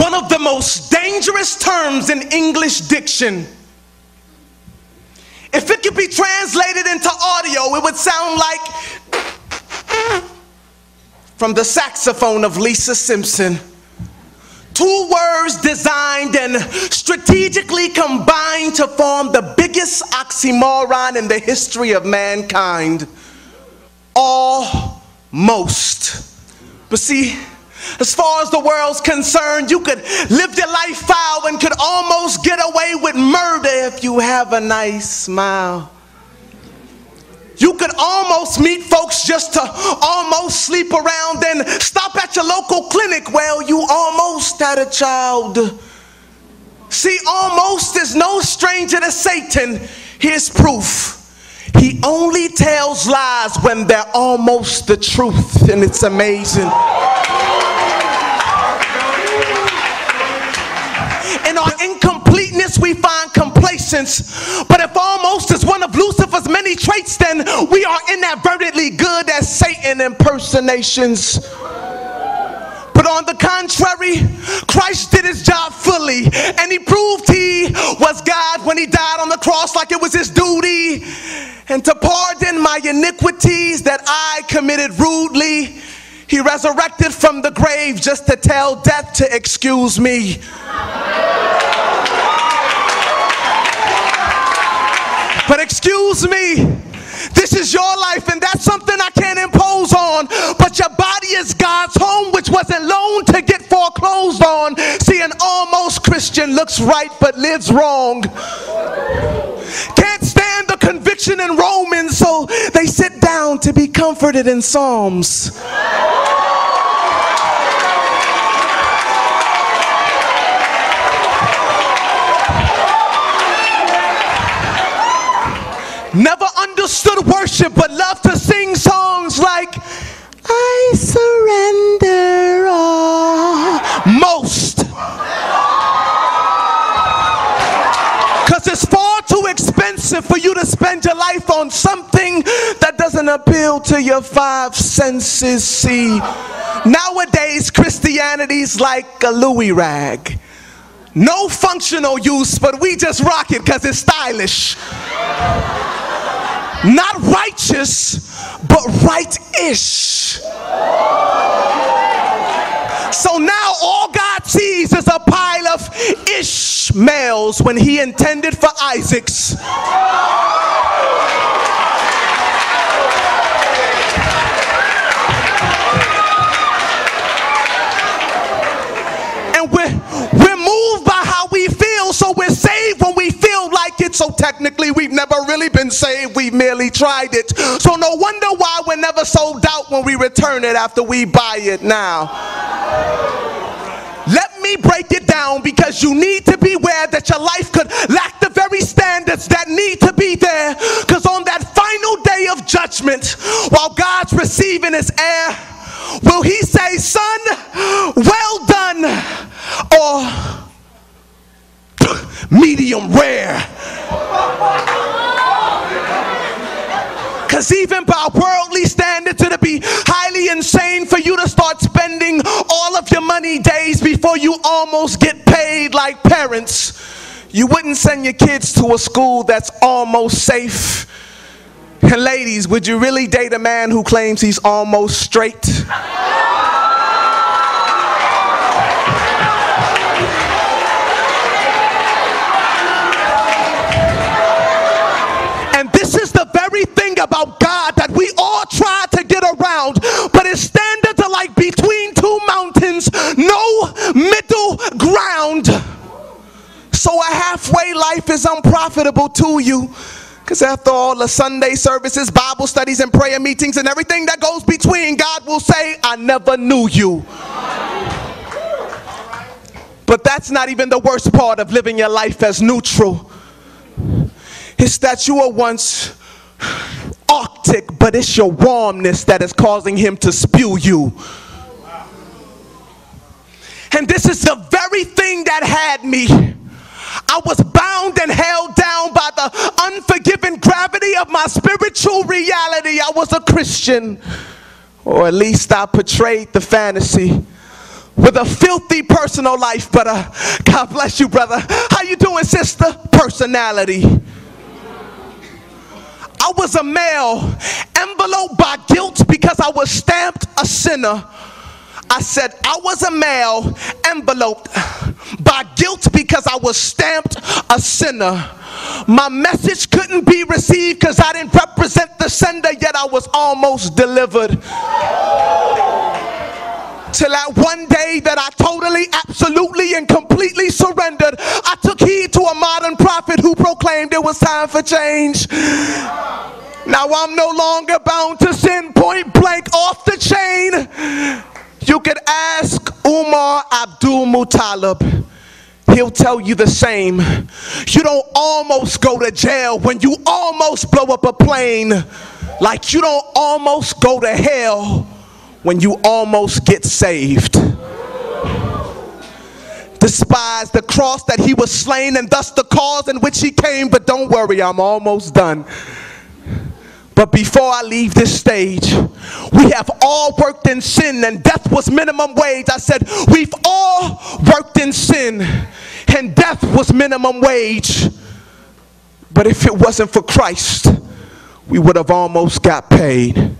One of the most dangerous terms in English diction. If it could be translated into audio, it would sound like from the saxophone of Lisa Simpson. Two words designed and strategically combined to form the biggest oxymoron in the history of mankind. Almost. But see, as far as the world's concerned, you could live your life foul and could almost get away with murder if you have a nice smile. You could almost meet folks just to almost sleep around and stop at your local clinic. Well, you almost had a child. See, almost is no stranger to Satan. Here's proof. He only tells lies when they're almost the truth, and it's amazing. In our incompleteness, we find complacence. But if almost is one of Lucifer's many traits, then we are inadvertently good at Satan impersonations. But on the contrary, Christ did his job fully, and he proved he was God when he died on the cross like it was his duty. And to pardon my iniquities that I committed rudely, he resurrected from the grave just to tell death to excuse me. But excuse me, this is your life, and that's something I can't impose on. But your body is God's home, which wasn't loaned to get foreclosed on. See, an almost Christian looks right but lives wrong. Can't stand the conviction in Romans, so they sit down to be comforted in Psalms. Never understood worship, but love to sing songs like I surrender all. Most. Because it's far too expensive for you to spend your life on something that doesn't appeal to your five senses. See, nowadays Christianity's like a Louis rag. No functional use, but we just rock it because it's stylish. Not righteous, but right-ish. So now all God sees is a pile of Ishmaels when he intended for Isaacs. And we're moved by how we feel, so we're saved when we feel like it. So technically we've never really been saved, we merely tried it. So no wonder why we're never sold out when we return it after we buy it now. Let me break it down, because you need to beware that your life could lack the very standards that need to be there. Because on that final day of judgment, while God's receiving his heir, will he say, son, well done, or medium rare? Because even by worldly standards, it'll be highly insane for you to start spending all of your money days before you almost get paid. Like parents, you wouldn't send your kids to a school that's almost safe. And ladies, would you really date a man who claims he's almost straight? Thing about God that we all try to get around, but his standards are like between two mountains, no middle ground. So a halfway life is unprofitable to you, because after all the Sunday services, Bible studies, and prayer meetings, and everything that goes between, God will say, I never knew you. But that's not even the worst part of living your life as neutral. It's that you were once Arctic, but it's your warmness that is causing him to spew you. And this is the very thing that had me. I was bound and held down by the unforgiving gravity of my spiritual reality. I was a Christian, or at least I portrayed the fantasy. with a filthy personal life, but God bless you, brother. How you doing, sister? Personality. I was a male enveloped by guilt because I was stamped a sinner. I said I was a male enveloped by guilt because I was stamped a sinner. My message couldn't be received because I didn't represent the sender, yet I was almost delivered. Till that one day that I totally, absolutely, and completely surrendered, I took heed to a modern prophet who proclaimed it was time for change. Now I'm no longer bound to sin, point blank, off the chain. You could ask Umar Abdul Muttalib. He'll tell you the same. You don't almost go to jail when you almost blow up a plane. Like you don't almost go to hell when you almost get saved. Despise the cross that he was slain and thus the cause in which he came. But don't worry, I'm almost done. But before I leave this stage, we have all worked in sin and death was minimum wage. I said, we've all worked in sin and death was minimum wage. But if it wasn't for Christ, we would have almost got paid.